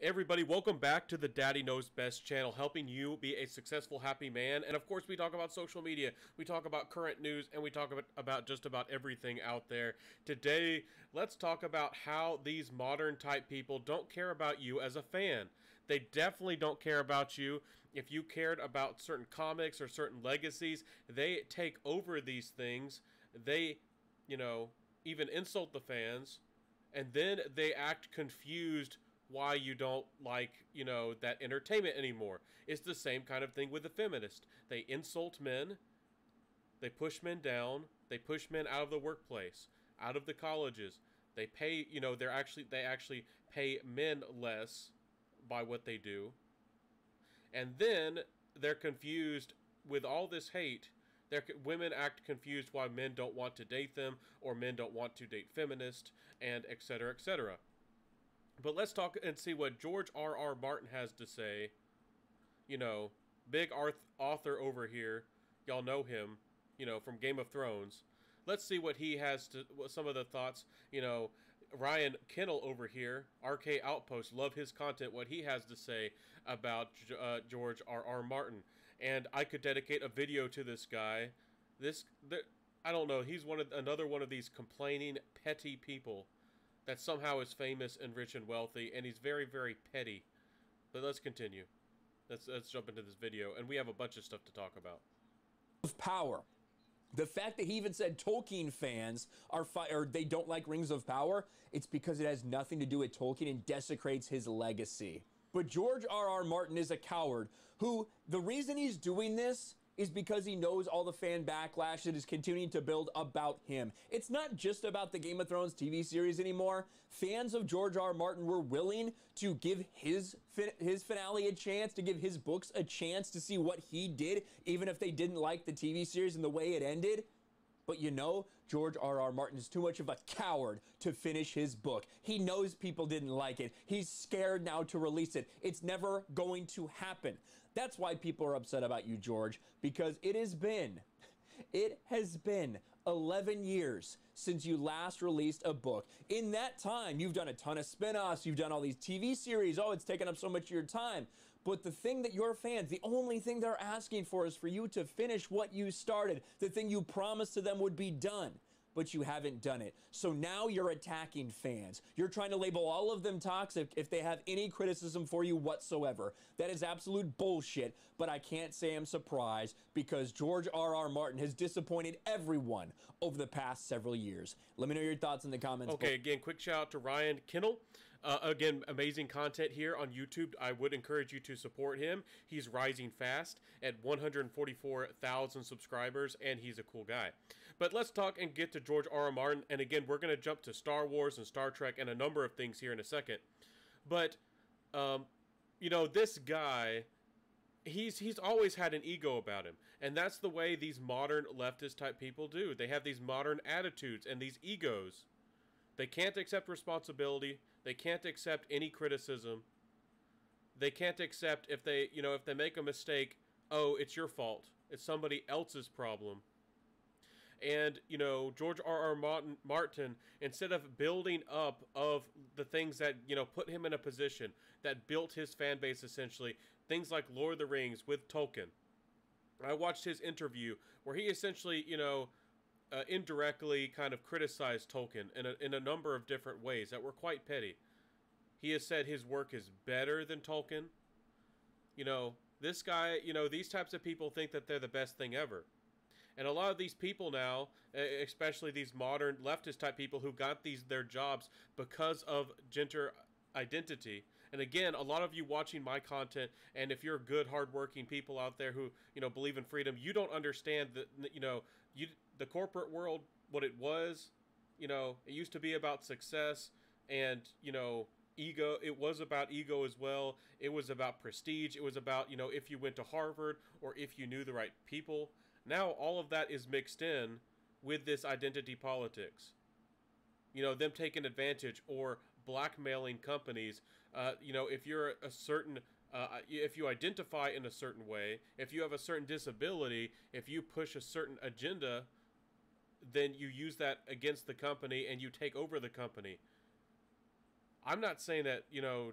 Everybody, welcome back to the Daddy Knows Best channel, helping you be a successful, happy man. And of course, we talk about social media, we talk about current news, and we talk about just about everything out there. Today, let's talk about how these modern type people don't care about you as a fan. They definitely don't care about you. If you cared about certain comics or certain legacies, they take over these things. They, even insult the fans, and then they act confused why you don't like, that entertainment anymore. It's the same kind of thing with the feminist. They insult men, they push men down, they push men out of the workplace, out of the colleges. They pay, they actually pay men less by what they do. And then they're confused with all this hate. Women act confused why men don't want to date them, or men don't want to date feminists, and etc., etc. But let's talk and see what George R.R. Martin has to say. Big author over here. Y'all know him, from Game of Thrones. Let's see what he has to, some of the thoughts. Ryan Kennel over here, RK Outpost, love his content, what he has to say about George R.R. Martin. And I could dedicate a video to this guy. I don't know, he's another one of these complaining, petty people that somehow is famous and rich and wealthy, and he's very, very petty. But let's continue. Let's jump into this video, and we have a bunch of stuff to talk about. Of power. The fact that he even said Tolkien fans or they don't like Rings of Power, it's because it has nothing to do with Tolkien and desecrates his legacy. But George R.R. Martin is a coward who, the reason he's doing this is because he knows all the fan backlash that is continuing to build about him. It's not just about the Game of Thrones TV series anymore. Fans of George R. R. Martin were willing to give his finale a chance, to give his books a chance to see what he did, even if they didn't like the TV series and the way it ended. But George R. R. Martin is too much of a coward to finish his book. He knows people didn't like it. He's scared now to release it. It's never going to happen. That's why people are upset about you, George, because it has been 11 years since you last released a book. In that time, you've done a ton of spin-offs, you've done all these TV series. Oh, it's taken up so much of your time. But the thing that your fans, the only thing they're asking for is for you to finish what you started, the thing you promised to them would be done. But you haven't done it. So now you're attacking fans. You're trying to label all of them toxic if they have any criticism for you whatsoever. That is absolute bullshit, but I can't say I'm surprised because George R. R. Martin has disappointed everyone over the past several years. Let me know your thoughts in the comments. Okay, again, quick shout out to Ryan Kennel. Again, amazing content here on YouTube. I would encourage you to support him. He's rising fast at 144,000 subscribers, and he's a cool guy. But let's talk and get to George R. R. Martin. And again, we're going to jump to Star Wars and Star Trek and a number of things here in a second. But, this guy, he's always had an ego about him. And that's the way these modern leftist type people do. They have these modern attitudes and these egos. They can't accept responsibility. They can't accept any criticism. They can't accept if they make a mistake, oh, it's your fault. It's somebody else's problem. And, George R. R. Martin, instead of building up of the things that, put him in a position that built his fan base essentially, things like Lord of the Rings with Tolkien. I watched his interview where he essentially, indirectly kind of criticized Tolkien in a number of different ways that were quite petty. He has said his work is better than Tolkien. This guy, these types of people think that they're the best thing ever. And a lot of these people now, especially these modern leftist type people who got their jobs because of gender identity. And again, a lot of you watching my content, and if you're good, hardworking people out there who, believe in freedom, you don't understand that, the corporate world, what it was, it used to be about success and, ego. It was about ego as well. It was about prestige. It was about, if you went to Harvard or if you knew the right people. Now all of that is mixed in with this identity politics. Them taking advantage or blackmailing companies. If you're a certain, if you identify in a certain way, if you have a certain disability, if you push a certain agenda, then you use that against the company and you take over the company. I'm not saying that,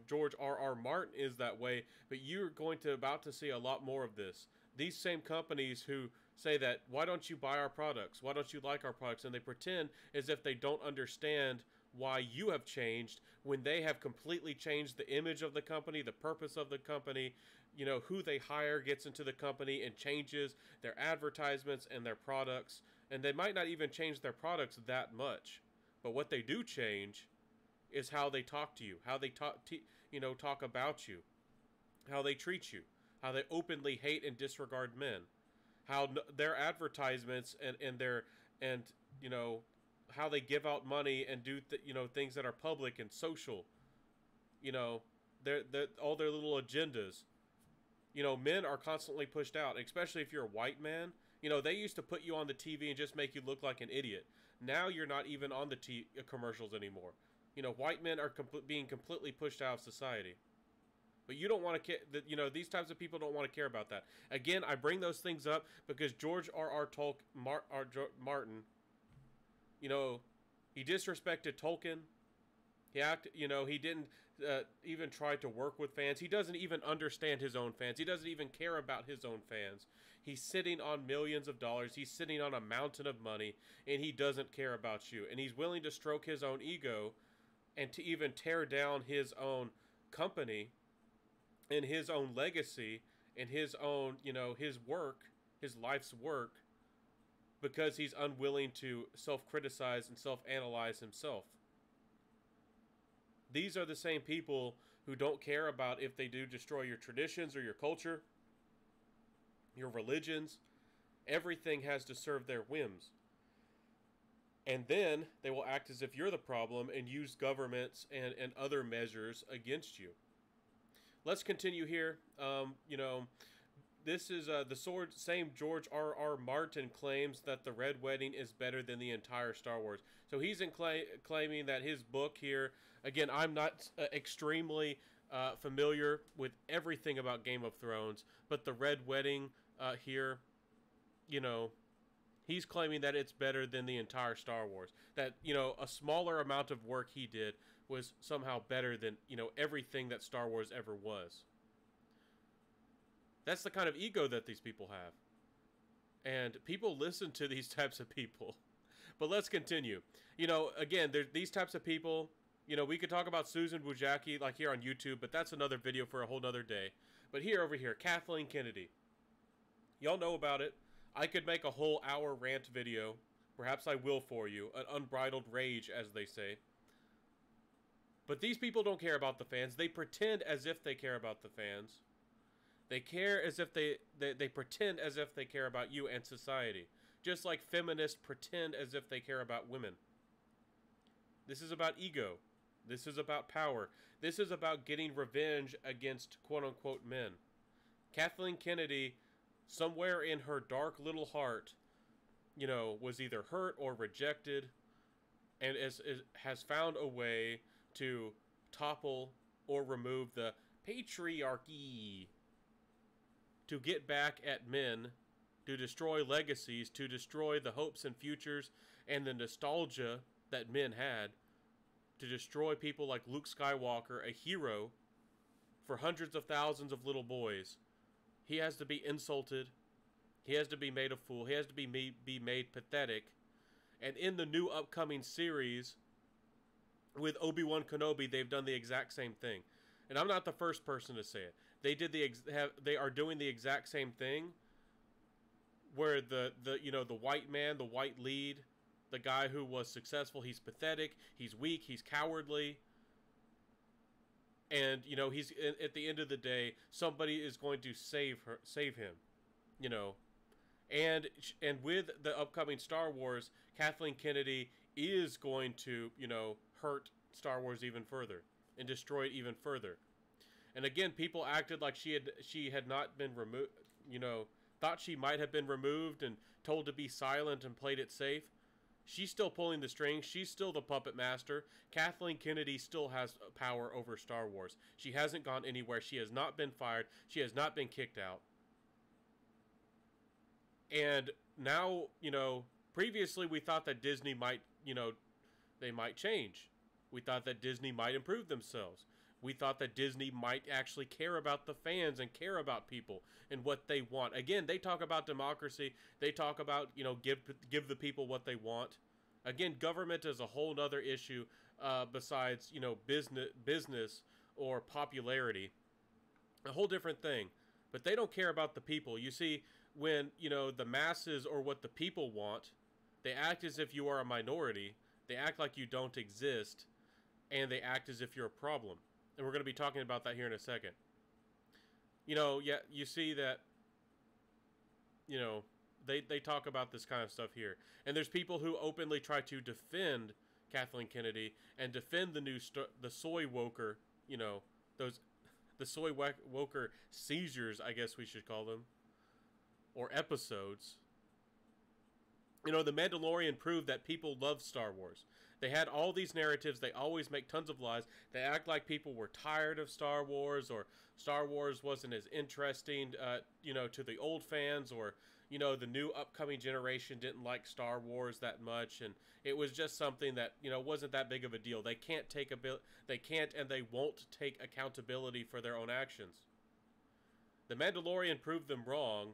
George R. R. Martin is that way, but you're about to see a lot more of this. These same companies who say that, why don't you buy our products? Why don't you like our products? And they pretend as if they don't understand why you have changed when they have completely changed the image of the company, the purpose of the company, who they hire gets into the company and changes their advertisements and their products. And they might not even change their products that much. But what they do change is how they talk to you, how they talk about you, how they treat you, how they openly hate and disregard men, how their advertisements and how they give out money and do things that are public and social, their all their little agendas. Men are constantly pushed out, especially if you're a white man. They used to put you on the TV and just make you look like an idiot. Now you're not even on the commercials anymore. White men are being completely pushed out of society. But you don't want to, these types of people don't want to care about that. Again, I bring those things up because George R. R. Martin, he disrespected Tolkien. He didn't even try to work with fans. He doesn't even understand his own fans. He doesn't even care about his own fans. He's sitting on millions of dollars. He's sitting on a mountain of money, and he doesn't care about you. And he's willing to stroke his own ego and to even tear down his own company and his own legacy and his own, his work, his life's work, because he's unwilling to self-criticize and self-analyze himself. These are the same people who don't care about if they do destroy your traditions or your culture, your religions. Everything has to serve their whims. And then they will act as if you're the problem and use governments and other measures against you. Let's continue here. This is the same George R. R. Martin claims that the Red Wedding is better than the entire Star Wars. So he's claiming that his book here, again, I'm not extremely familiar with everything about Game of Thrones, but the Red Wedding here, he's claiming that it's better than the entire Star Wars. That, a smaller amount of work he did was somehow better than, everything that Star Wars ever was. That's the kind of ego that these people have. And people listen to these types of people. But let's continue. Again, there's these types of people. We could talk about Susan Wojcicki like here on YouTube, but that's another video for a whole nother day. But over here, Kathleen Kennedy. Y'all know about it. I could make a whole hour rant video. Perhaps I will for you. An unbridled rage, as they say. But these people don't care about the fans. They pretend as if they care about the fans. They care as if they pretend as if they care about you and society. Just like feminists pretend as if they care about women. This is about ego. This is about power. This is about getting revenge against quote-unquote men. Kathleen Kennedy, somewhere in her dark little heart, was either hurt or rejected, and has found a way to topple or remove the patriarchy, to get back at men, to destroy legacies, to destroy the hopes and futures and the nostalgia that men had, to destroy people like Luke Skywalker, a hero for hundreds of thousands of little boys. He has to be insulted. He has to be made a fool. He has to be made pathetic. And in the new upcoming series with Obi-Wan Kenobi, they've done the exact same thing. And I'm not the first person to say it. They are doing the exact same thing, where the white man, the white lead, the guy who was successful, he's pathetic, he's weak, he's cowardly. And he's at the end of the day, somebody is going to save him. And with the upcoming Star Wars, Kathleen Kennedy is going to hurt Star Wars even further and destroy it even further. And again, people acted like she had not been removed, thought she might have been removed and told to be silent and played it safe. She's still pulling the strings. She's still the puppet master. Kathleen Kennedy still has power over Star Wars. She hasn't gone anywhere. She has not been fired. She has not been kicked out. And now, previously we thought that Disney might, they might change. We thought that Disney might improve themselves. We thought that Disney might actually care about the fans and care about people and what they want. Again, they talk about democracy. They talk about, give the people what they want. Again, government is a whole other issue besides, business or popularity. A whole different thing. But they don't care about the people. You see, when, the masses or what the people want, they act as if you are a minority. They act like you don't exist. And they act as if you're a problem. And we're going to be talking about that here in a second. You see that, they talk about this kind of stuff here. And there's people who openly try to defend Kathleen Kennedy and defend the soy woker, the soy woker seizures, I guess we should call them, or episodes. The Mandalorian proved that people love Star Wars. They had all these narratives. They always make tons of lies. They act like people were tired of Star Wars, or Star Wars wasn't as interesting, to the old fans, or, the new upcoming generation didn't like Star Wars that much, and it was just something that, wasn't that big of a deal. They can't and they won't take accountability for their own actions. The Mandalorian proved them wrong,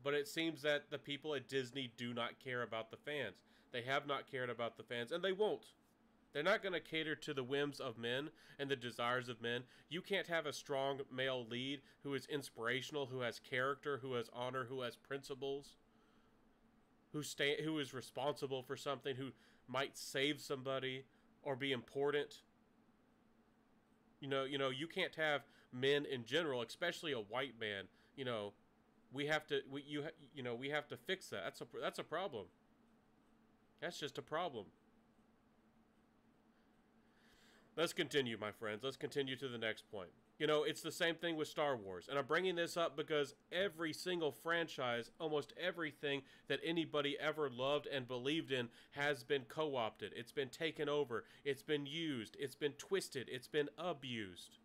but it seems that the people at Disney do not care about the fans. They have not cared about the fans, and they won't. They're not going to cater to the whims of men and the desires of men. You can't have a strong male lead who is inspirational, who has character, who has honor, who has principles, who is responsible for something, who might save somebody or be important. You can't have men in general, especially a white man. We have to fix that. That's a problem. That's just a problem. Let's continue, my friends. Let's continue to the next point. It's the same thing with Star Wars. And I'm bringing this up because every single franchise, almost everything that anybody ever loved and believed in has been co-opted. It's been taken over. It's been used. It's been twisted. It's been abused.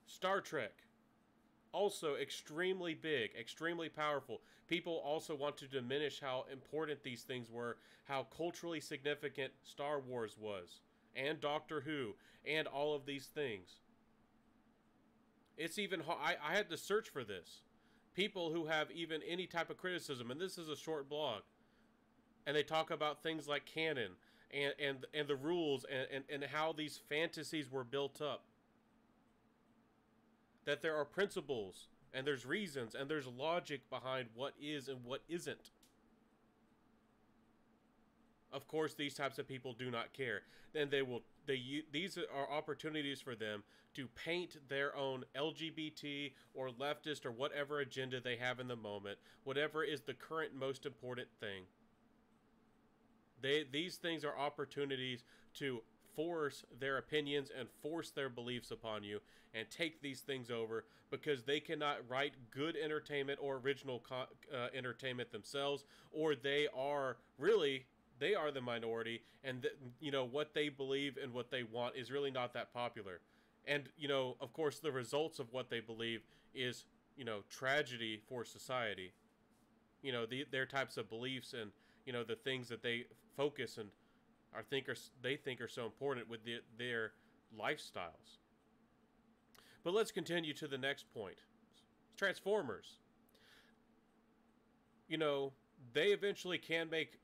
Star Trek. Also extremely big, extremely powerful. People also want to diminish how important these things were, how culturally significant Star Wars was, and Doctor Who, and all of these things. It's even I had to search for this. People who have even any type of criticism, and this is a short blog, and they talk about things like canon and the rules and how these fantasies were built up. That there are principles, and there's reasons, and there's logic behind what is and what isn't. Of course, these types of people do not care. Then these are opportunities for them to paint their own LGBT or leftist or whatever agenda they have in the moment, whatever is the current most important thing. These things are opportunities to force their opinions and force their beliefs upon you and take these things over, because they cannot write good entertainment or original entertainment themselves, or they are the minority, and what they believe and what they want is really not that popular. And of course, the results of what they believe is tragedy for society. Their types of beliefs and the things that they focus and they think are so important with their lifestyles. But let's continue to the next point. Transformers. They eventually can make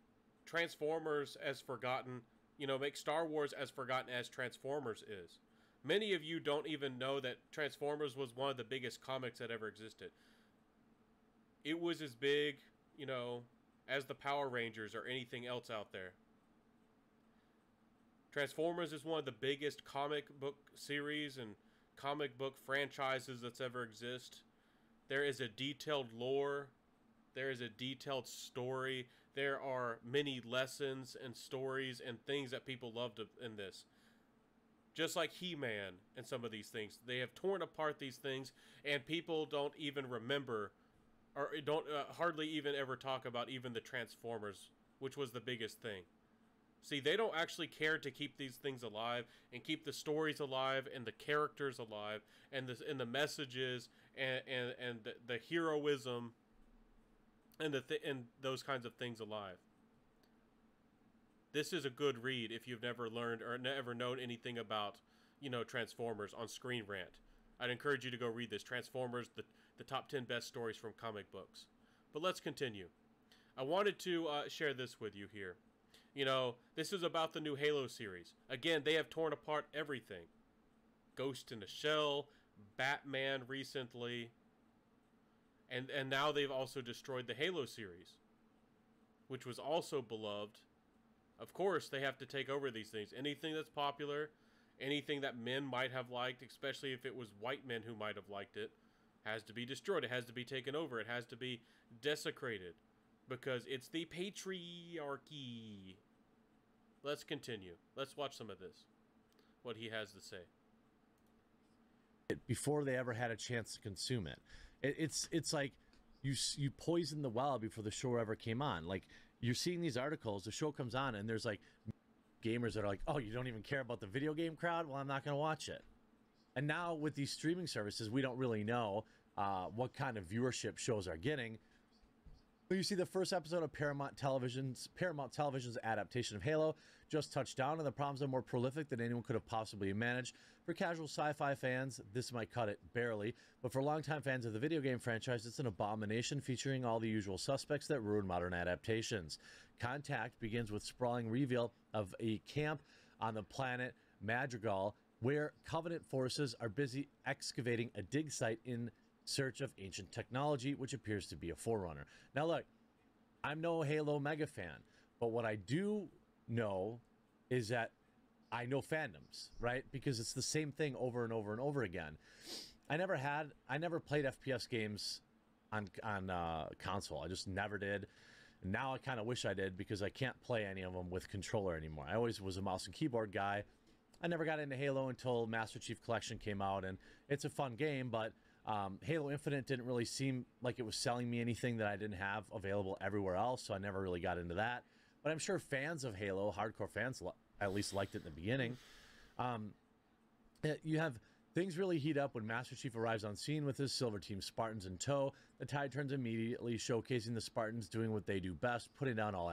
Transformers as forgotten, make Star Wars as forgotten as Transformers is. Many of you don't even know that Transformers was one of the biggest comics that ever existed. It was as big, as the Power Rangers or anything else out there. Transformers is one of the biggest comic book series and comic book franchises that's ever exist. There is a detailed lore. There is a detailed story. There are many lessons and stories and things that people loved in this. Just like He-Man and some of these things. They have torn apart these things, and people don't even remember, or don't hardly even ever talk about even the Transformers, which was the biggest thing. See, they don't actually care to keep these things alive and keep the stories alive and the characters alive and the messages and the heroism and those kinds of things alive. This is a good read if you've never learned or never known anything about, Transformers on Screen Rant. I'd encourage you to go read this. Transformers, the top 10 best stories from comic books. But let's continue. I wanted to share this with you here. This is about the new Halo series. Again, they have torn apart everything. Ghost in the Shell, Batman recently, and now they've also destroyed the Halo series, which was also beloved. Of course, they have to take over these things. Anything that's popular, anything that men might have liked, especially if it was white men who might have liked it, has to be destroyed. It has to be taken over. It has to be desecrated because it's the patriarchy. Let's continue. Let's watch some of this, what he has to say. Before they ever had a chance to consume it. It's like you poisoned the well before the show ever came on. Like, you're seeing these articles, the show comes on, and there's like gamers that are like, oh, you don't even care about the video game crowd? Well, I'm not going to watch it. And now with these streaming services, we don't really know what kind of viewership shows are getting. You see the first episode of Paramount Television's adaptation of Halo just touched down, and the problems are more prolific than anyone could have possibly managed. For casual sci-fi fans, this might cut it barely, but for longtime fans of the video game franchise, it's an abomination featuring all the usual suspects that ruin modern adaptations. Contact begins with sprawling reveal of a camp on the planet Madrigal, where Covenant forces are busy excavating a dig site in search of ancient technology, which appears to be a forerunner. Now look, I'm no Halo mega fan, but what I do know is that I know fandoms, right? Because it's the same thing over and over and over again. I never played FPS games on console. I just never did. Now I kind of wish I did because I can't play any of them with controller anymore. I always was a mouse and keyboard guy. I never got into Halo until Master Chief Collection came out, and it's a fun game, but Halo Infinite didn't really seem like it was selling me anything that I didn't have available everywhere else, so I never really got into that. But I'm sure fans of Halo, hardcore fans, at least liked it in the beginning. You have things really heat up when Master Chief arrives on scene with his Silver Team Spartans in tow. The tide turns immediately, showcasing the Spartans doing what they do best, putting down all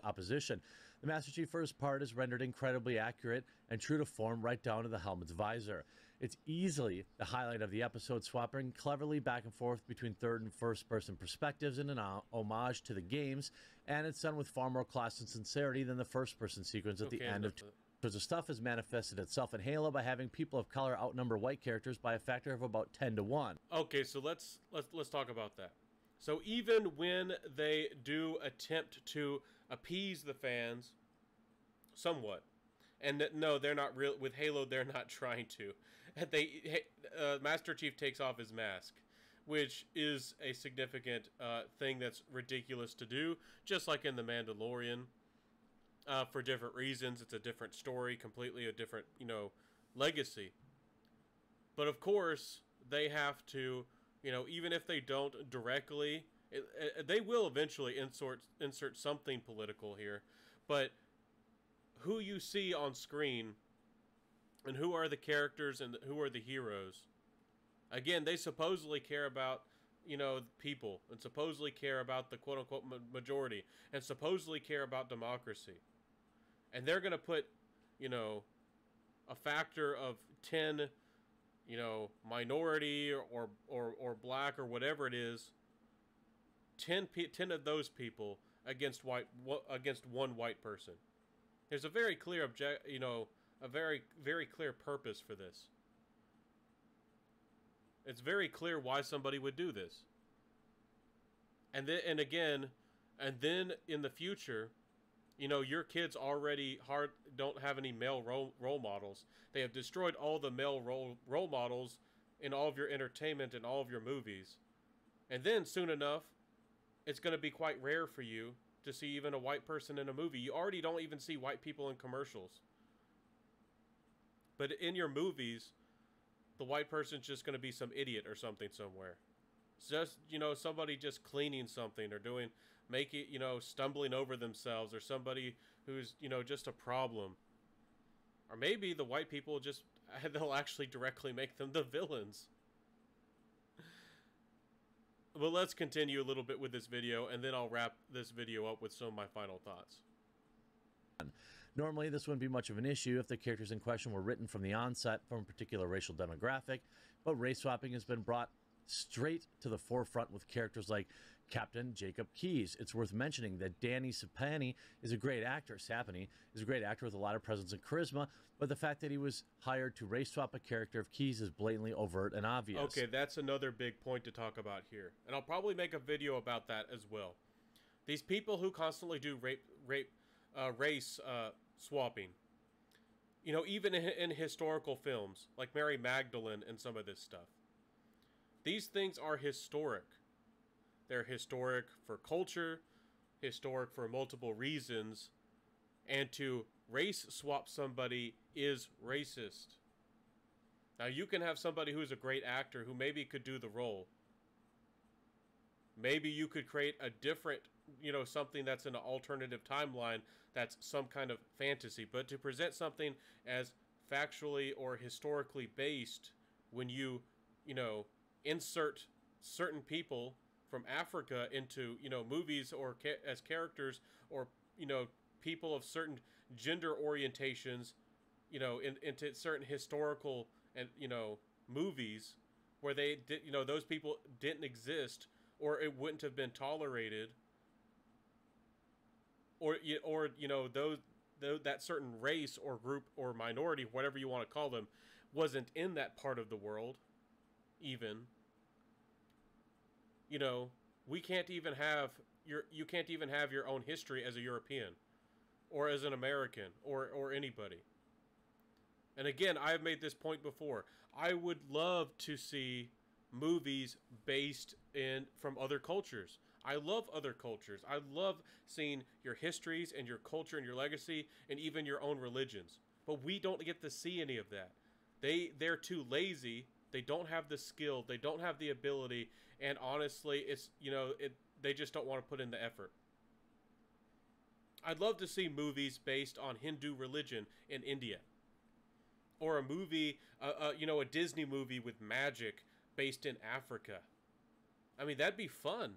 opposition. The Master Chief first part is rendered incredibly accurate and true to form right down to the helmet's visor. It's easily the highlight of the episode, swapping cleverly back and forth between third and first person perspectives in an homage to the games, and it's done with far more class and sincerity than the first person sequence at the end of because the stuff has manifested itself in Halo by having people of color outnumber white characters by a factor of about 10 to 1. Okay, so let's talk about that. So even when they do attempt to appease the fans somewhat, and no, they're not real with Halo, they're not trying to. Master Chief takes off his mask, which is a significant thing that's ridiculous to do, just like in The Mandalorian. For different reasons, it's a different story, completely a different, legacy. But of course, they have to, even if they don't directly, they will eventually insert something political here. But who you see on screen and who are the characters and who are the heroes, again, they supposedly care about, people, and supposedly care about the quote-unquote majority, and supposedly care about democracy. And they're going to put, a factor of 10, minority or black or whatever it is, 10 of those people against one white person. There's a very clear a very, very clear purpose for this. It's very clear why somebody would do this. And then in the future, your kids already don't have any male role models. They have destroyed all the male role models in all of your entertainment and all of your movies. And then soon enough, it's going to be quite rare for you to see even a white person in a movie. You already don't even see white people in commercials. But in your movies, the white person's just going to be some idiot or something somewhere. It's just, somebody just cleaning something or stumbling over themselves, or somebody who's, just a problem. Or maybe the white people they'll actually directly make them the villains. But let's continue a little bit with this video, and then I'll wrap this video up with some of my final thoughts. Normally, this wouldn't be much of an issue if the characters in question were written from the onset from a particular racial demographic, but race swapping has been brought straight to the forefront with characters like Captain Jacob Keyes. It's worth mentioning that Danny Sapani is a great actor. Sapani is a great actor with a lot of presence and charisma, but the fact that he was hired to race swap a character of Keyes is blatantly overt and obvious. Okay, that's another big point to talk about here, and I'll probably make a video about that as well. These people who constantly do race swapping, you know, even in historical films like Mary Magdalene and some of this stuff, these things are historic. They're historic for culture, historic for multiple reasons, and to race swap somebody is racist. Now, you can have somebody who's a great actor who maybe could do the role. Maybe you could create a different, you know, something that's an alternative timeline that's some kind of fantasy. But to present something as factually or historically based, when you know, insert certain people from Africa into, you know, movies or as characters, or, you know, people of certain gender orientations, you know, into certain historical and, you know, movies where they did, you know, those people didn't exist, or it wouldn't have been tolerated, or you know, that certain race or group or minority, whatever you want to call them, wasn't in that part of the world, even. You know, we can't even have you can't even have your own history as a European, or as an American, or anybody. And again, I have made this point before. I would love to see movies based from other cultures. I love other cultures. I love seeing your histories and your culture and your legacy and even your own religions. But we don't get to see any of that. They're too lazy. They don't have the skill. They don't have the ability. And honestly, it's, you know, they just don't want to put in the effort. I'd love to see movies based on Hindu religion in India, or a movie, you know, a Disney movie with magic based in Africa. I mean, that'd be fun.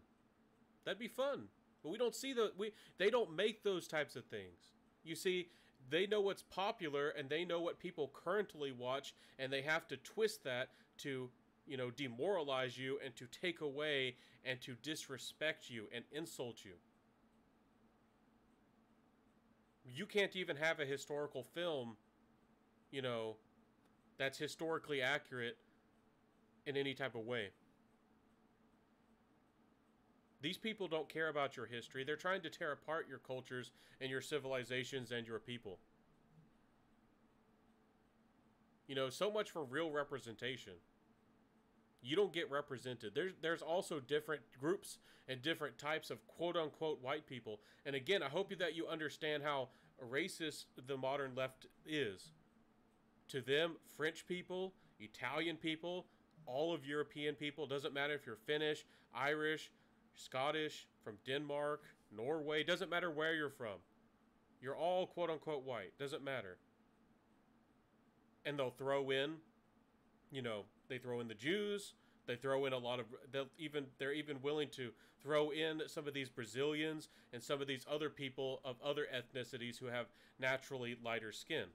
That'd be fun. But we don't see they don't make those types of things. You see, they know what's popular and they know what people currently watch, and they have to twist that to, you know, demoralize you and to take away and to disrespect you and insult you. You can't even have a historical film, you know, that's historically accurate in any type of way. These people don't care about your history. They're trying to tear apart your cultures and your civilizations and your people. You know, so much for real representation. You don't get represented. There's also different groups and different types of quote-unquote white people. And again, I hope that you understand how racist the modern left is. To them, French people, Italian people, all of European people, doesn't matter if you're Finnish, Irish, Scottish, from Denmark, Norway, doesn't matter where you're from. You're all quote-unquote white. Doesn't matter. And they'll throw in, you know, they throw in the Jews. They throw in a lot of, they're even willing to throw in some of these Brazilians and some of these other people of other ethnicities who have naturally lighter skin.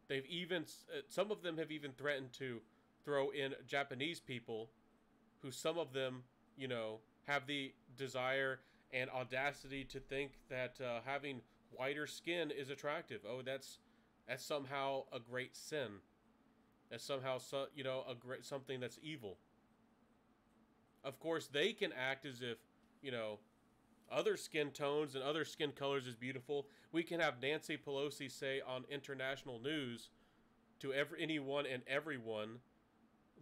They've even, some of them have even threatened to throw in Japanese people, who some of them, you know, have the desire and audacity to think that having whiter skin is attractive. Oh, that's somehow a great sin. That's somehow, you know, something that's evil. Of course, they can act as if, you know, other skin tones and other skin colors is beautiful. We can have Nancy Pelosi say on international news to anyone and everyone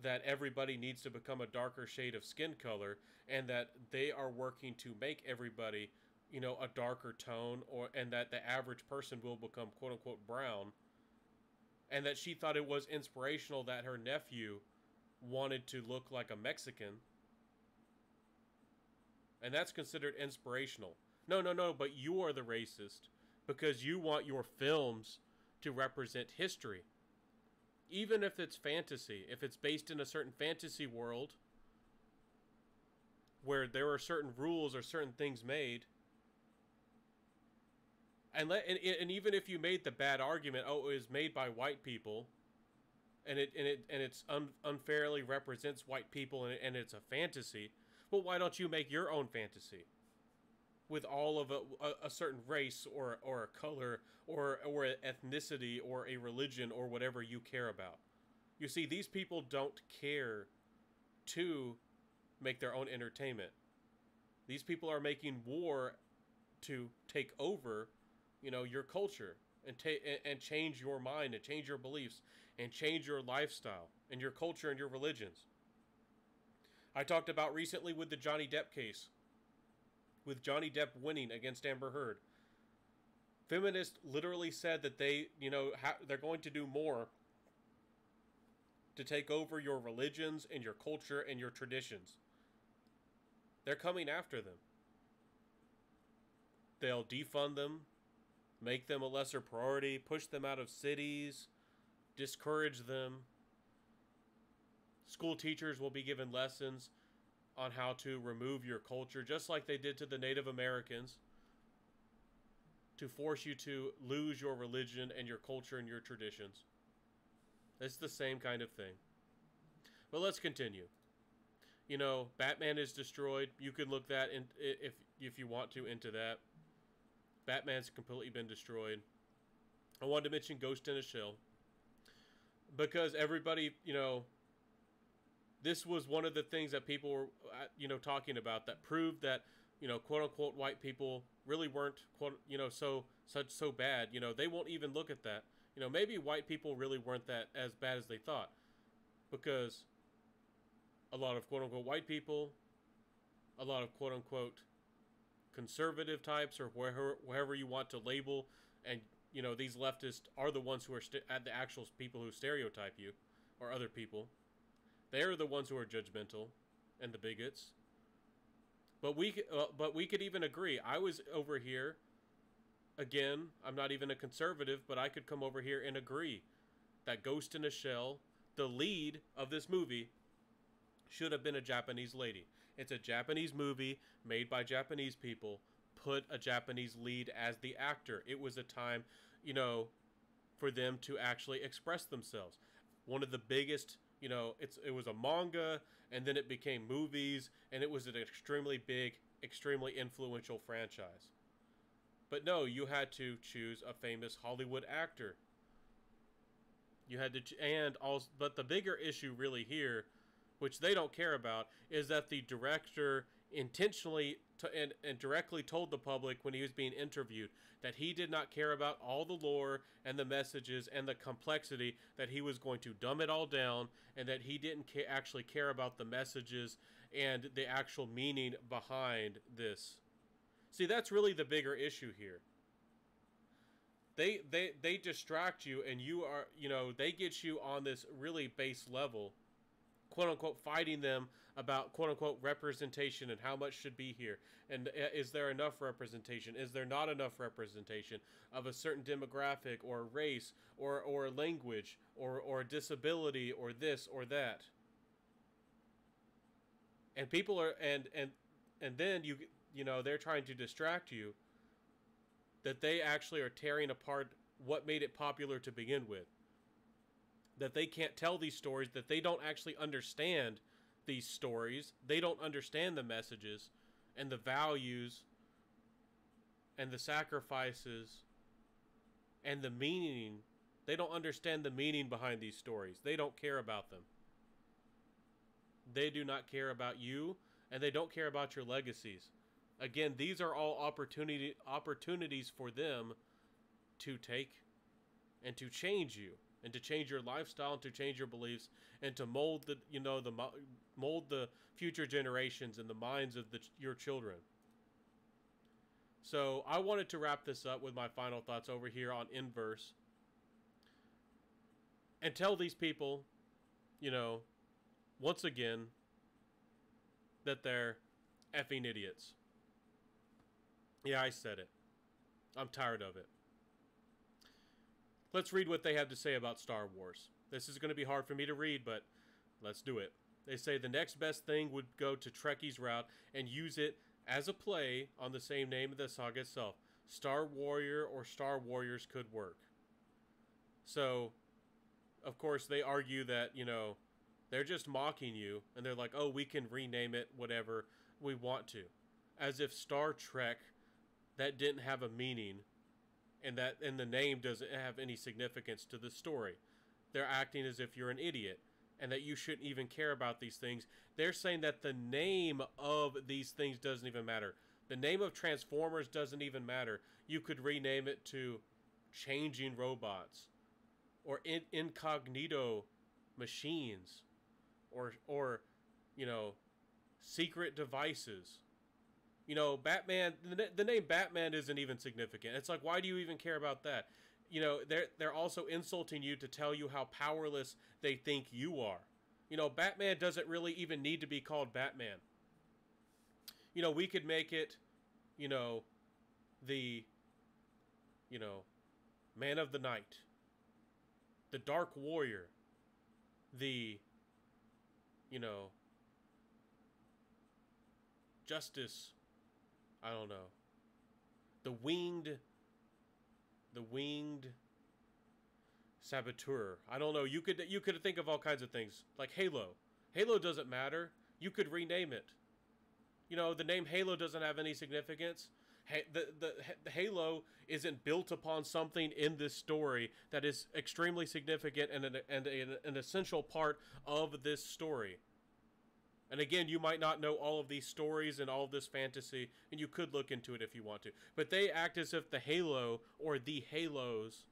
that everybody needs to become a darker shade of skin color, and that they are working to make everybody, you know, a darker tone, and that the average person will become quote-unquote brown. And that she thought it was inspirational that her nephew wanted to look like a Mexican. And that's considered inspirational. No, but you are the racist because you want your films to represent history. Even if it's fantasy, if it's based in a certain fantasy world where there are certain rules or certain things made, And even if you made the bad argument, oh, it was made by white people, and it's unfairly represents white people, and it's a fantasy. Well, why don't you make your own fantasy with all of a certain race or a color or an ethnicity or a religion or whatever you care about? You see, these people don't care to make their own entertainment. These people are making war to take over, your culture and change your mind and change your beliefs and change your lifestyle and your culture and your religions. I talked about recently with the Johnny Depp case, with Johnny Depp winning against Amber Heard. Feminists literally said that they're going to do more to take over your religions and your culture and your traditions. They're coming after them. They'll defund them, make them a lesser priority, push them out of cities, discourage them. School teachers will be given lessons on how to remove your culture, just like they did to the Native Americans, to force you to lose your religion and your culture and your traditions. It's the same kind of thing. But let's continue. Batman is destroyed. You could look that in, if you want to, into that. Batman's completely been destroyed. I wanted to mention Ghost in a Shell, because everybody, this was one of the things that people were, talking about, that proved that, quote unquote white people really weren't, so bad. They won't even look at that. Maybe white people really weren't that as bad as they thought, because a lot of quote unquote white people, a lot of quote unquote conservative types, or wherever you want to label, and these leftists are the ones who are the actual people who stereotype you, or other people. They're the ones who are judgmental and the bigots. But we could even agree. I was over here. Again, I'm not even a conservative, but I could come over here and agree that Ghost in a Shell, the lead of this movie, should have been a Japanese lady. It's a Japanese movie made by Japanese people. Put a Japanese lead as the actor. It was a time, for them to actually express themselves. One of the biggest, it was a manga, and then it became movies, and it was an extremely big, extremely influential franchise. But no, you had to choose a famous Hollywood actor. You had to, but the bigger issue really here, which they don't care about, is that the director intentionally and directly told the public when he was being interviewed that he did not care about all the lore and the messages and the complexity, that he was going to dumb it all down, and that he didn't actually care about the messages and the actual meaning behind this. See, that's really the bigger issue here. They distract you, and you are, they get you on this really base level, quote unquote, fighting them about quote unquote representation and how much should be here, and is there enough representation, is there not enough representation of a certain demographic or race or language or disability or this or that. And people are and then they're trying to distract you that they actually are tearing apart what made it popular to begin with. That they can't tell these stories, that they don't actually understand these stories. They don't understand the messages and the values and the sacrifices and the meaning. They don't understand the meaning behind these stories. They don't care about them. They do not care about you, and they don't care about your legacies. Again, these are all opportunities for them to take and to change you, and to change your lifestyle, and to change your beliefs, and to mold mold the future generations and the minds of your children. So I wanted to wrap this up with my final thoughts over here on Inverse, and tell these people, once again, that they're effing idiots. Yeah, I said it. I'm tired of it. Let's read what they have to say about Star Wars. This is going to be hard for me to read, but let's do it. They say the next best thing would go to Trekkie's route and use it as a play on the same name of the saga itself. Star Warrior or Star Warriors could work. So, of course, they argue that, you know, they're just mocking you, and they're like, oh, we can rename it whatever we want to. As if Star Trek, that didn't have a meaning, and the name doesn't have any significance to the story. They're acting as if you're an idiot, and that you shouldn't even care about these things. They're saying that the name of these things doesn't even matter. The name of Transformers doesn't even matter. You could rename it to Changing Robots, or Incognito Machines, or you know, Secret Devices. You know, Batman, the name Batman isn't even significant. It's like, why do you even care about that? You know, they're also insulting you to tell you how powerless they think you are. You know, Batman doesn't really even need to be called Batman. You know, we could make it, you know, the, you know, Man of the Night, the Dark Warrior, the, you know, Justice, I don't know, the winged Saboteur. I don't know. You could think of all kinds of things, like Halo. Halo doesn't matter. You could rename it. You know, the name Halo doesn't have any significance. The Halo isn't built upon something in this story that is extremely significant and an essential part of this story. And again, you might not know all of these stories and all of this fantasy, and you could look into it if you want to. But they act as if the Halo or the Halos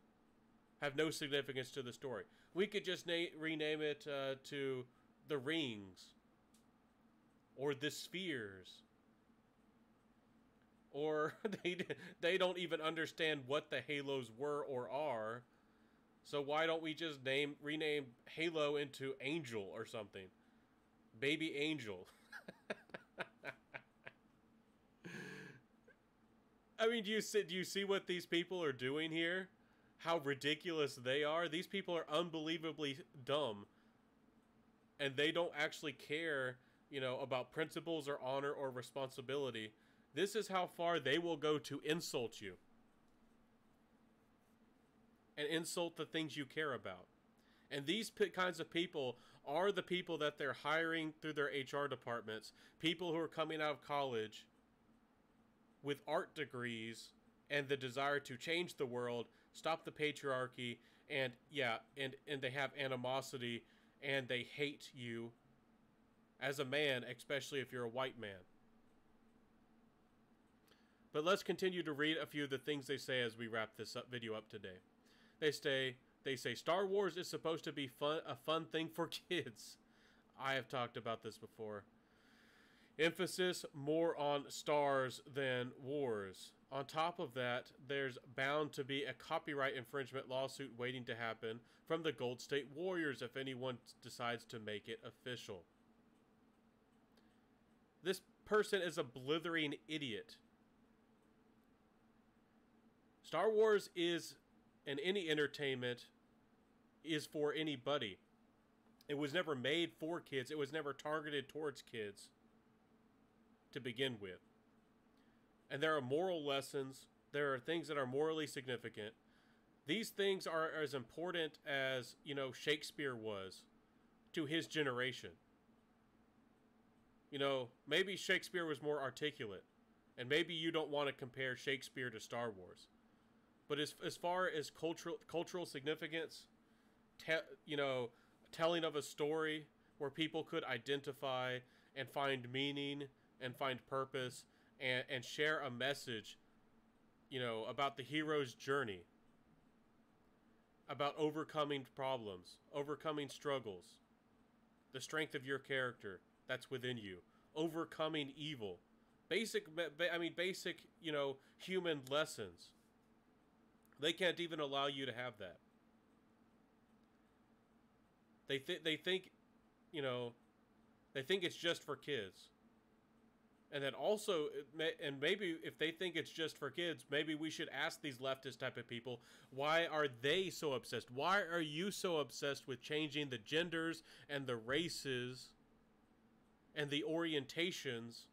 have no significance to the story. We could just rename it to the Rings, or the Spheres, or they don't even understand what the Halos were or are. So why don't we just rename Halo into Angel or something? Baby Angel. I mean, do you see what these people are doing here? How ridiculous they are? These people are unbelievably dumb. And they don't actually care, you know, about principles or honor or responsibility. This is how far they will go to insult you. And insult the things you care about. And these kinds of people are the people that they're hiring through their HR departments. People who are coming out of college with art degrees and the desire to change the world, stop the patriarchy, and yeah, and they have animosity and they hate you as a man, especially if you're a white man. But let's continue to read a few of the things they say as we wrap this video up today. They say Star Wars is supposed to be a fun thing for kids. I have talked about this before. Emphasis more on stars than wars. On top of that, there's bound to be a copyright infringement lawsuit waiting to happen from the Gold State Warriors if anyone decides to make it official. This person is a blithering idiot. Star Wars is, and any entertainment is for anybody. It was never made for kids. It was never targeted towards kids to begin with. And there are moral lessons. There are things that are morally significant. These things are as important as, you know, Shakespeare was to his generation. You know, maybe Shakespeare was more articulate, and maybe you don't want to compare Shakespeare to Star Wars. But as far as cultural significance, you know, telling of a story where people could identify and find meaning and find purpose and share a message, you know, about the hero's journey, about overcoming problems, overcoming struggles, the strength of your character that's within you, overcoming evil, basic, you know, human lessons. They can't even allow you to have that. They think, you know, they think it's just for kids. And then also, and maybe if they think it's just for kids, maybe we should ask these leftist type of people, why are they so obsessed? Why are you so obsessed with changing the genders and the races and the orientations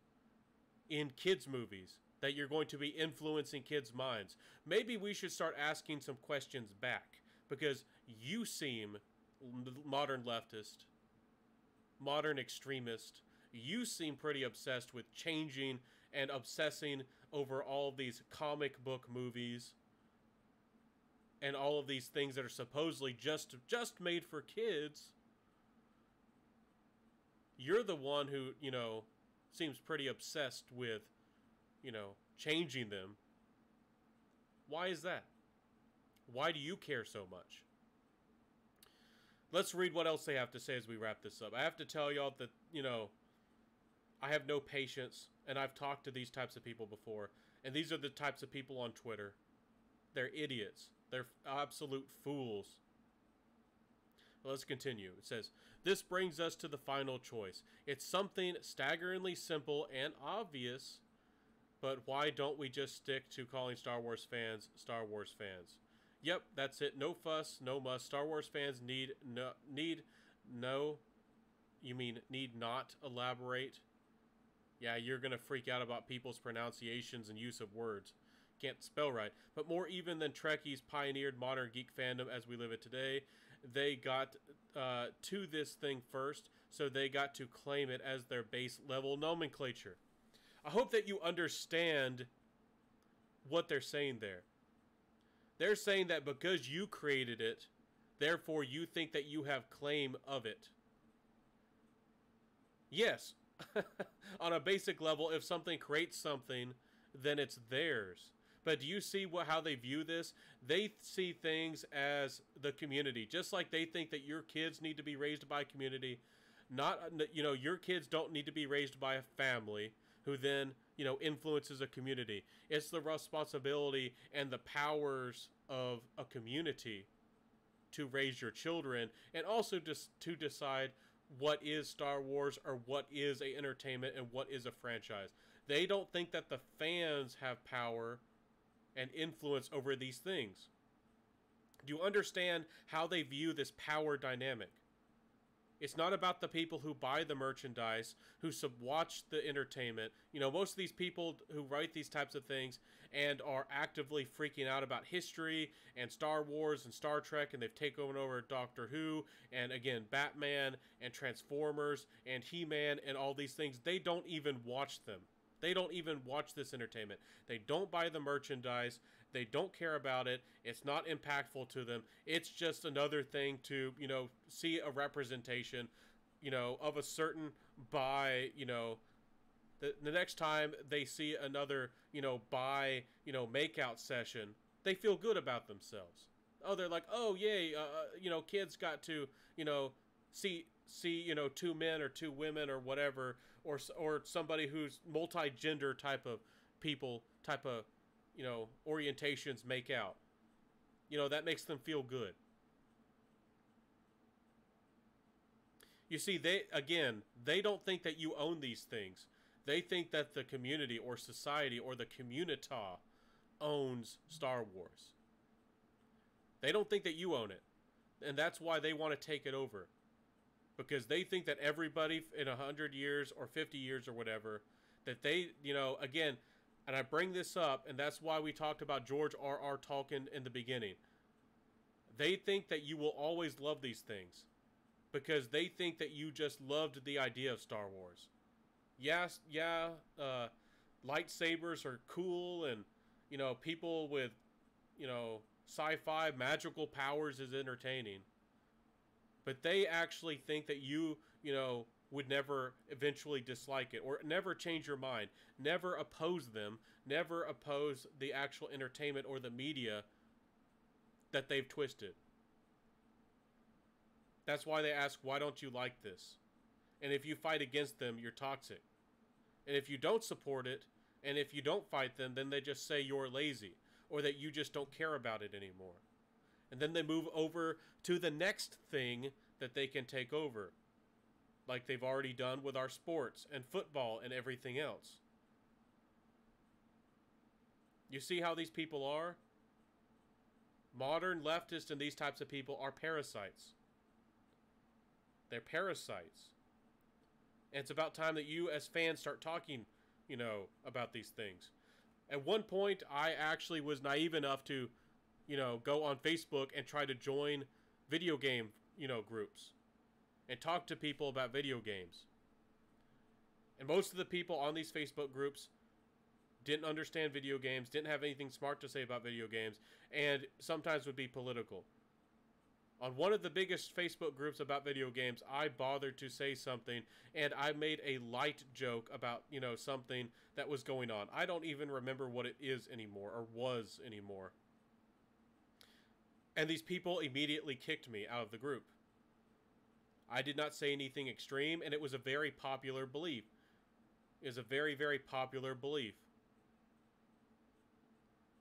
in kids' movies? that you're going to be influencing kids' minds. Maybe we should start asking some questions back, because you seem modern leftist, modern extremist. You seem pretty obsessed with changing and obsessing over all of these comic book movies and all of these things that are supposedly just made for kids. You're the one who, seems pretty obsessed with, changing them. Why is that? Why do you care so much? Let's read what else they have to say as we wrap this up. I have to tell y'all that, I have no patience, and I've talked to these types of people before, and these are the types of people on Twitter. They're idiots. They're absolute fools. Well, let's continue. It says, this brings us to the final choice. It's something staggeringly simple and obvious, but why don't we just stick to calling Star Wars fans Star Wars fans? Yep, that's it. No fuss, no muss. Star Wars fans need not elaborate. Yeah, you're going to freak out about people's pronunciations and use of words. Can't spell right. But more even than Trekkies pioneered modern geek fandom as we live it today, they got to this thing first, so they got to claim it as their base level nomenclature. I hope that you understand what they're saying there. They're saying that because you created it, therefore you think that you have claim of it. Yes. On a basic level, if something creates something, then it's theirs. But do you see how they view this? They see things as the community. Just like they think that your kids need to be raised by a community. Not, your kids don't need to be raised by a family who then, influences a community. It's the responsibility and the powers of a community to raise your children, and also just to decide what is Star Wars, or what is a entertainment, and what is a franchise. They don't think that the fans have power and influence over these things. Do you understand how they view this power dynamic? It's not about the people who buy the merchandise, who watch the entertainment. Most of these people who write these types of things and are actively freaking out about history and Star Wars and Star Trek, and they've taken over Doctor Who, and again, Batman and Transformers and He-Man and all these things, they don't even watch them. They don't even watch this entertainment. They don't buy the merchandise. They don't care about it. It's not impactful to them. It's just another thing to, see a representation, of a certain buy, the next time they see another, buy, makeout session, they feel good about themselves. Oh, they're like, oh, yay, kids got to, see, two men or two women or whatever, or somebody who's multi-gender type of people, orientations make out. That makes them feel good. You see, they don't think that you own these things. They think that the community or society or the communita owns Star Wars. They don't think that you own it. And that's why they want to take it over. Because they think that everybody in 100 years or 50 years or whatever, that they, again, and I bring this up, and that's why we talked about George R.R. Tolkien in the beginning. They think that you will always love these things because they think that you just loved the idea of Star Wars. Yes, lightsabers are cool, and, people with, sci-fi magical powers is entertaining. But they actually think that you, would never eventually dislike it, or never change your mind, never oppose them, never oppose the actual entertainment or the media that they've twisted. That's why they ask, why don't you like this? And if you fight against them, you're toxic. And if you don't support it, and if you don't fight them, then they just say you're lazy, or that you just don't care about it anymore. And then they move over to the next thing that they can take over, like they've already done with our sports and football and everything else. You see how these people are? Modern leftists and these types of people are parasites. They're parasites. And it's about time that you as fans start talking, about these things. At one point, I actually was naive enough to, go on Facebook and try to join video game, groups and talk to people about video games. And most of the people on these Facebook groups didn't understand video games, didn't have anything smart to say about video games, and sometimes would be political. On one of the biggest Facebook groups about video games, I bothered to say something, and I made a light joke about, something that was going on. I don't even remember what it is anymore, or was anymore. And these people immediately kicked me out of the group. I did not say anything extreme, and it was a very popular belief. It was a very, very popular belief.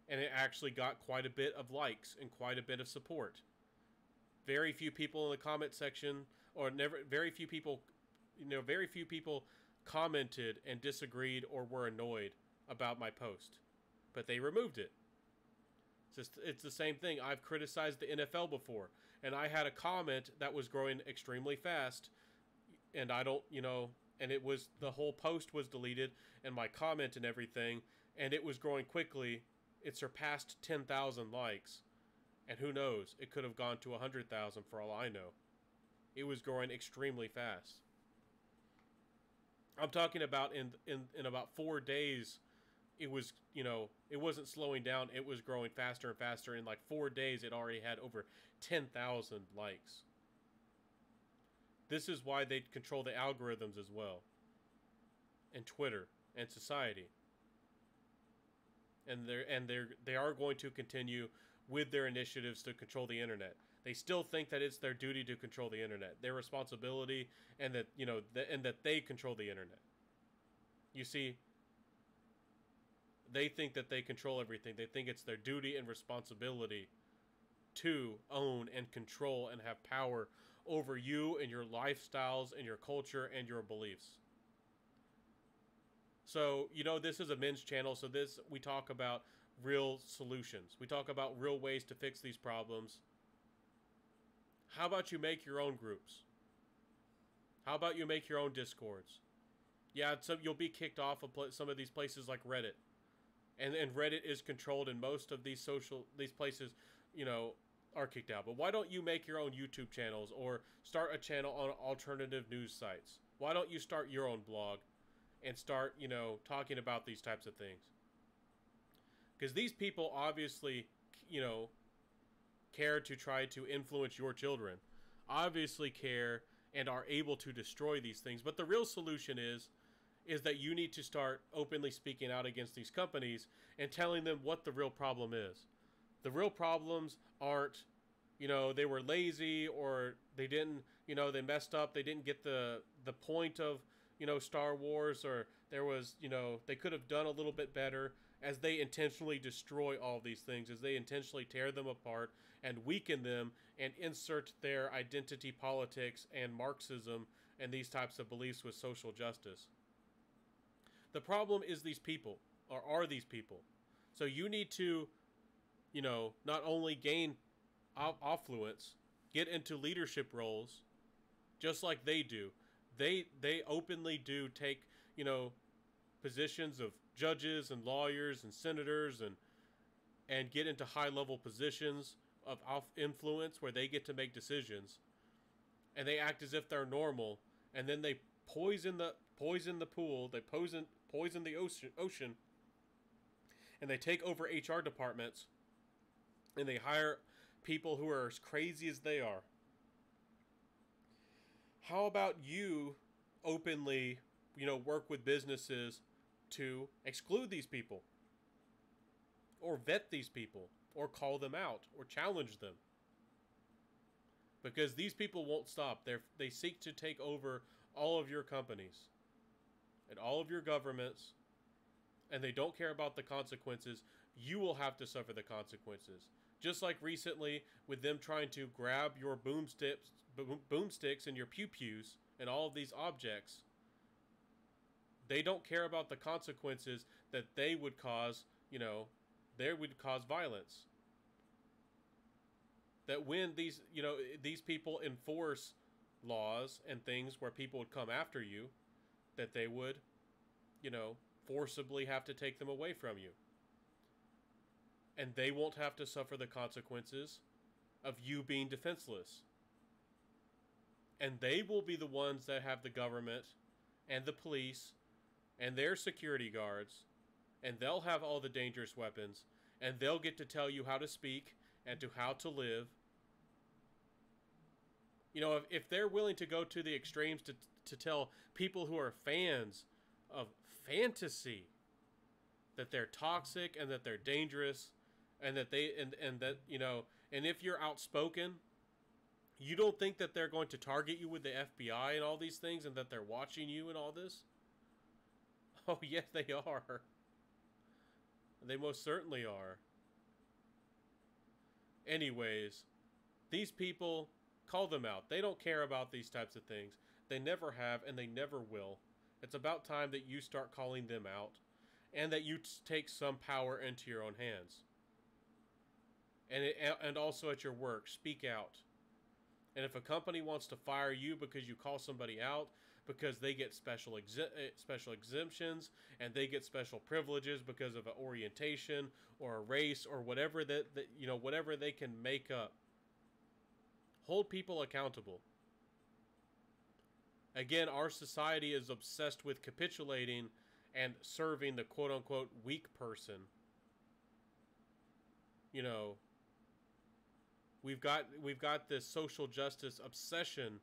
And it actually got quite a bit of likes and quite a bit of support. Very few people in the comment section, or very few people commented and disagreed or were annoyed about my post. But they removed it. It's the same thing. I've criticized the NFL before, and I had a comment that was growing extremely fast, and and it was, the whole post was deleted, and my comment and everything, and it was growing quickly. It surpassed 10,000 likes, and who knows, it could have gone to 100,000 for all I know. It was growing extremely fast. I'm talking about in about 4 days, it was, it wasn't slowing down. It was growing faster and faster. In like 4 days, it already had over 10,000 likes. This is why they control the algorithms as well. And Twitter and society. And they are going to continue with their initiatives to control the internet. They still think that it's their duty to control the internet, their responsibility, and that, and that they control the internet. You see, they think that they control everything. They think it's their duty and responsibility to own and control and have power over you and your lifestyles and your culture and your beliefs. So, this is a men's channel, so we talk about real solutions. We talk about real ways to fix these problems. How about you make your own groups? How about you make your own discords? Yeah, so you'll be kicked off of some of these places like Reddit. And Reddit is controlled, and most of these places, are kicked out. But why don't you make your own YouTube channels or start a channel on alternative news sites? Why don't you start your own blog and start, talking about these types of things? Because these people obviously, care to try to influence your children. Obviously care and are able to destroy these things. But the real solution is that you need to start openly speaking out against these companies and telling them what the real problem is. The real problems aren't, they were lazy, or they didn't, they messed up. They didn't get the point of, Star Wars, or there was, they could have done a little bit better, as they intentionally destroy all these things, as they intentionally tear them apart and weaken them and insert their identity politics and Marxism and these types of beliefs with social justice. The problem is these people, or are these people. So you need to, not only gain affluence, get into leadership roles, just like they do. They openly do take, positions of judges and lawyers and senators and get into high-level positions of influence where they get to make decisions, and they act as if they're normal, and then they poison the pool, they poison the ocean, and they take over HR departments, and they hire people who are as crazy as they are. How about you openly, work with businesses to exclude these people, or vet these people, or call them out, or challenge them? Because these people won't stop. They seek to take over all of your companies and all of your governments, and they don't care about the consequences. You will have to suffer the consequences. Just like recently with them trying to grab your boomsticks and your pew-pews and all of these objects. They don't care about the consequences that they would cause, they would cause violence. That when these people enforce laws and things where people would come after you, that they would, forcibly have to take them away from you. and they won't have to suffer the consequences of you being defenseless. And they will be the ones that have the government and the police and their security guards, and they'll have all the dangerous weapons, and they'll get to tell you how to speak and to how to live. You know, if they're willing to go to the extremes to tell people who are fans of fantasy that they're toxic and that they're dangerous and that and that, you know, and if you're outspoken, you don't think that they're going to target you with the FBI and all these things and that they're watching you and all this? Oh, yes, they are. They most certainly are. Anyways, these people, call them out. They don't care about these types of things. They never have, and they never will. It's about time that you start calling them out, and that you take some power into your own hands. And also at your work, speak out. And if a company wants to fire you because you call somebody out, because they get special exemptions and they get special privileges because of an orientation or a race or whatever that you know, whatever they can make up, hold people accountable. Again, our society is obsessed with capitulating and serving the quote-unquote weak person. You know, we've got this social justice obsession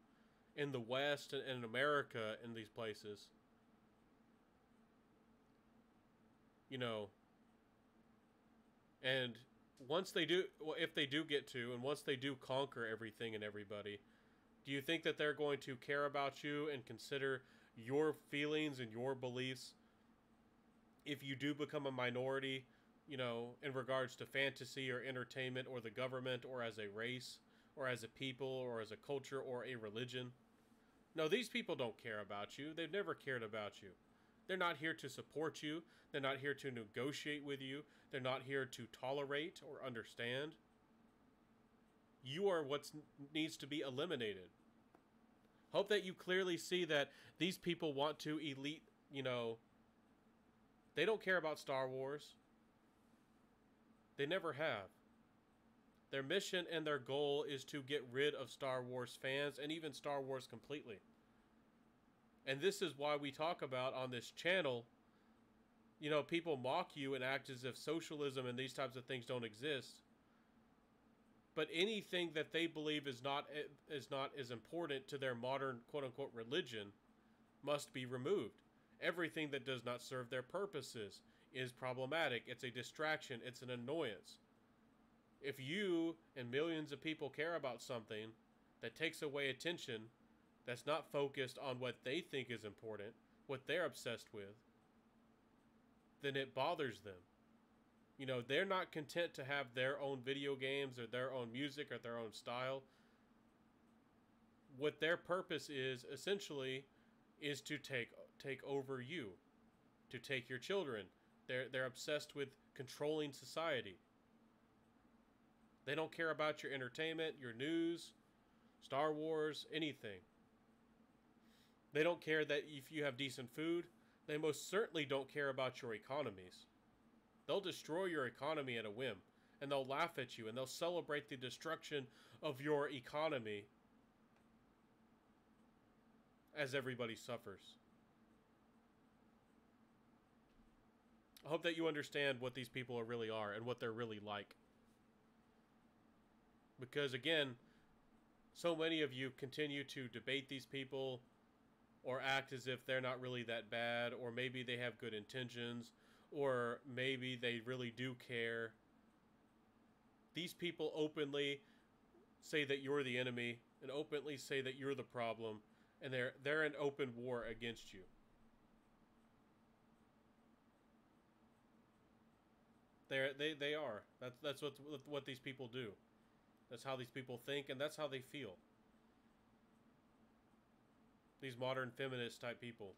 in the West and in America in these places. You know, and once they do, well, if they do get to, and once they do conquer everything and everybody, do you think that they're going to care about you and consider your feelings and your beliefs if you do become a minority, you know, in regards to fantasy or entertainment or the government or as a race or as a people or as a culture or a religion? No, these people don't care about you. They've never cared about you. They're not here to support you. They're not here to negotiate with you. They're not here to tolerate or understand. You are what needs to be eliminated. Hope that you clearly see that these people want to elite, you know, they don't care about Star Wars. They never have. Their mission and their goal is to get rid of Star Wars fans and even Star Wars completely. And this is why we talk about on this channel, you know, people mock you and act as if socialism and these types of things don't exist. But anything that they believe is not as important to their modern quote-unquote religion must be removed. Everything that does not serve their purposes is problematic. It's a distraction. It's an annoyance. If you and millions of people care about something that takes away attention, that's not focused on what they think is important, what they're obsessed with, then it bothers them. You know, they're not content to have their own video games or their own music or their own style. What their purpose is, essentially, is to take over you, to take your children. They're obsessed with controlling society. They don't care about your entertainment, your news, Star Wars, anything. They don't care that if you have decent food. They most certainly don't care about your economies. They'll destroy your economy at a whim, and they'll laugh at you, and they'll celebrate the destruction of your economy as everybody suffers. I hope that you understand what these people really are and what they're really like. Because again, so many of you continue to debate these people or act as if they're not really that bad, or maybe they have good intentions, or maybe they really do care. These people openly say that you're the enemy and openly say that you're the problem, and they're in open war against you. They are. That's what these people do. That's how these people think, and that's how they feel. These modern feminist type people,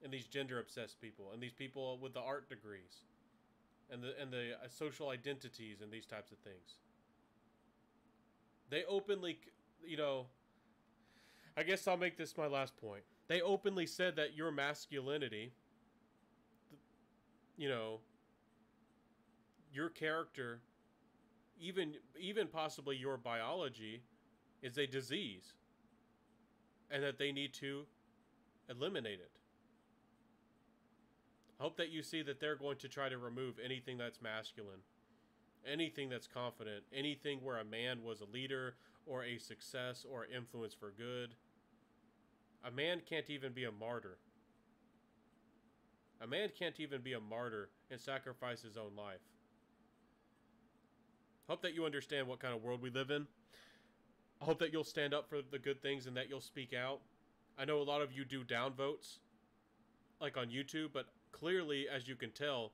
and these gender obsessed people, and these people with the art degrees, and the social identities, and these types of things. They openly, you know, I guess I'll make this my last point. They openly said that your masculinity, you know, your character, even possibly your biology, is a disease, and that they need to eliminate it. Hope that you see that they're going to try to remove anything that's masculine, anything that's confident, anything where a man was a leader or a success or influence for good. A man can't even be a martyr. A man can't even be a martyr and sacrifice his own life. Hope that you understand what kind of world we live in. I hope that you'll stand up for the good things and that you'll speak out. I know a lot of you do downvotes, like on YouTube, but clearly, as you can tell,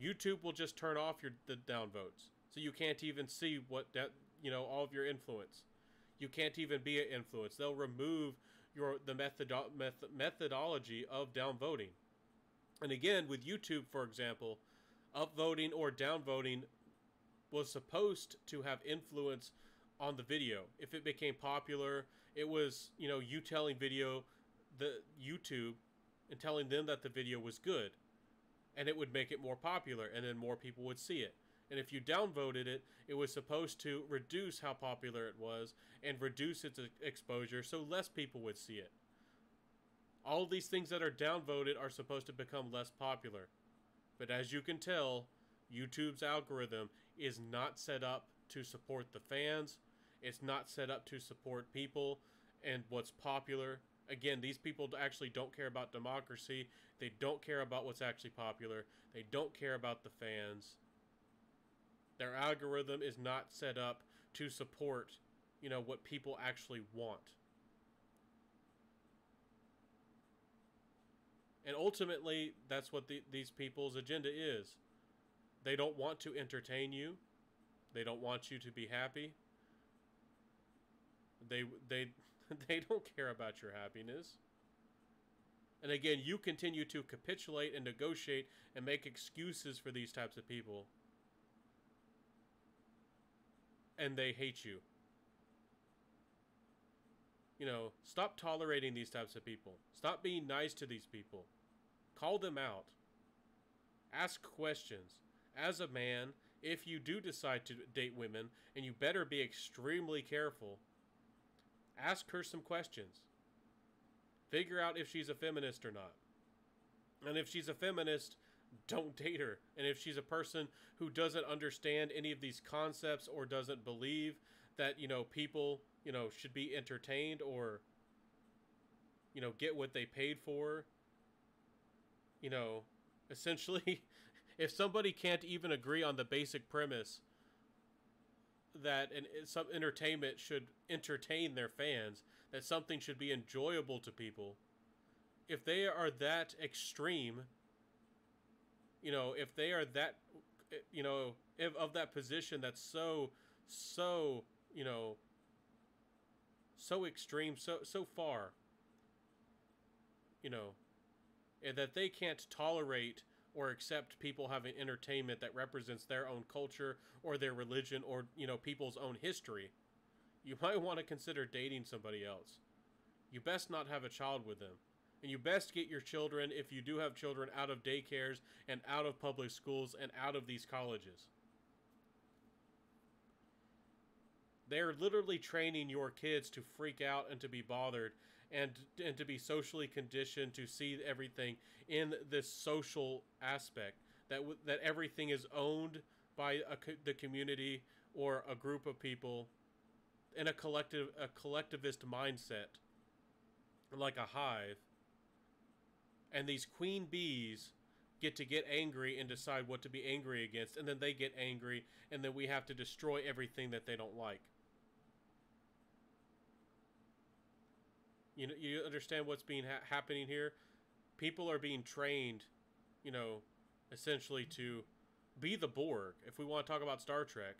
YouTube will just turn off the downvotes, so you can't even see all of your influence. You can't even be an influence. They'll remove the methodology of downvoting. And again, with YouTube, for example, upvoting or downvoting was supposed to have influence on the video. If it became popular, it was, you telling YouTube and telling them that the video was good, and it would make it more popular, and then more people would see it. And if you downvoted it, it was supposed to reduce how popular it was and reduce its exposure so less people would see it. All these things that are downvoted are supposed to become less popular. But as you can tell, YouTube's algorithm is not set up to support the fans. It's not set up to support people and what's popular. Again, these people actually don't care about democracy. They don't care about what's actually popular. They don't care about the fans. Their algorithm is not set up to support, what people actually want. And ultimately, that's what these people's agenda is. They don't want to entertain you. They don't want you to be happy. They don't care about your happiness. And again, you continue to capitulate and negotiate and make excuses for these types of people. And they hate you. Stop tolerating these types of people. Stop being nice to these people. Call them out. Ask questions. As a man, if you do decide to date women, and you better be extremely careful, ask her some questions. Figure out if she's a feminist or not. And if she's a feminist, don't date her. And if she's a person who doesn't understand any of these concepts or doesn't believe that, people, should be entertained or, get what they paid for, essentially, if somebody can't even agree on the basic premise that some entertainment should entertain their fans, that something should be enjoyable to people, if they are that extreme, if they are that, of that position that's so extreme, so far, and that they can't tolerate or accept people having entertainment that represents their own culture or their religion or, people's own history, you might want to consider dating somebody else. You best not have a child with them. And you best get your children, if you do have children, out of daycares and out of public schools and out of these colleges. They're literally training your kids to freak out and to be bothered and to be socially conditioned to see everything in this social aspect, that everything is owned by the community or a group of people in a collectivist mindset, like a hive. And these queen bees get angry and decide what to be angry against, and then they get angry, and then we have to destroy everything that they don't like. You understand what's being happening here? People are being trained, essentially to be the Borg, if we want to talk about Star Trek,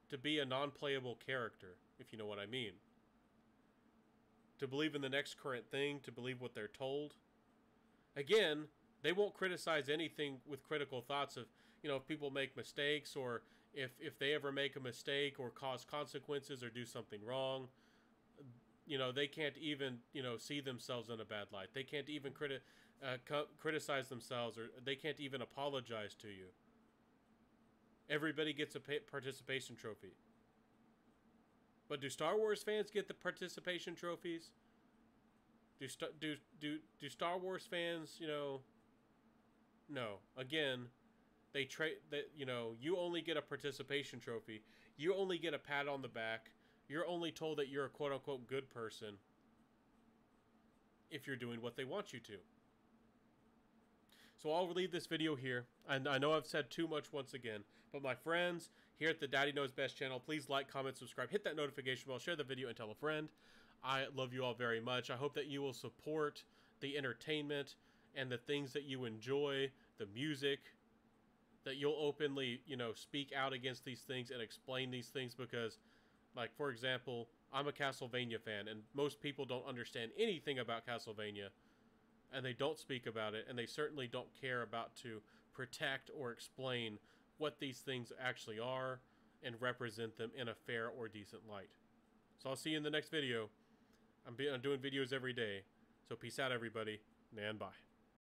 to be a non-playable character, if you know what I mean. To believe in the next current thing, to believe what they're told. Again, they won't criticize anything with critical thoughts of, if people make mistakes, or if they ever make a mistake or cause consequences or do something wrong. They can't even, see themselves in a bad light. They can't even criticize themselves, or they can't even apologize to you. Everybody gets a participation trophy. But do Star Wars fans get the participation trophies? Do Star Wars fans, you know? No. Again, they trade that, you know, you only get a participation trophy. You only get a pat on the back. You're only told that you're a quote unquote good person if you're doing what they want you to. So I'll leave this video here. And I know I've said too much once again, but my friends here at the Daddy Knows Best channel, please like, comment, subscribe, hit that notification bell, share the video, and tell a friend. I love you all very much. I hope that you will support the entertainment and the things that you enjoy, the music, that you'll openly, you know, speak out against these things and explain these things, because, like, for example, I'm a Castlevania fan, and most people don't understand anything about Castlevania, and they don't speak about it, and they certainly don't care about to protect or explain what these things actually are and represent them in a fair or decent light. So I'll see you in the next video. I'm doing videos every day, so peace out, everybody, and bye.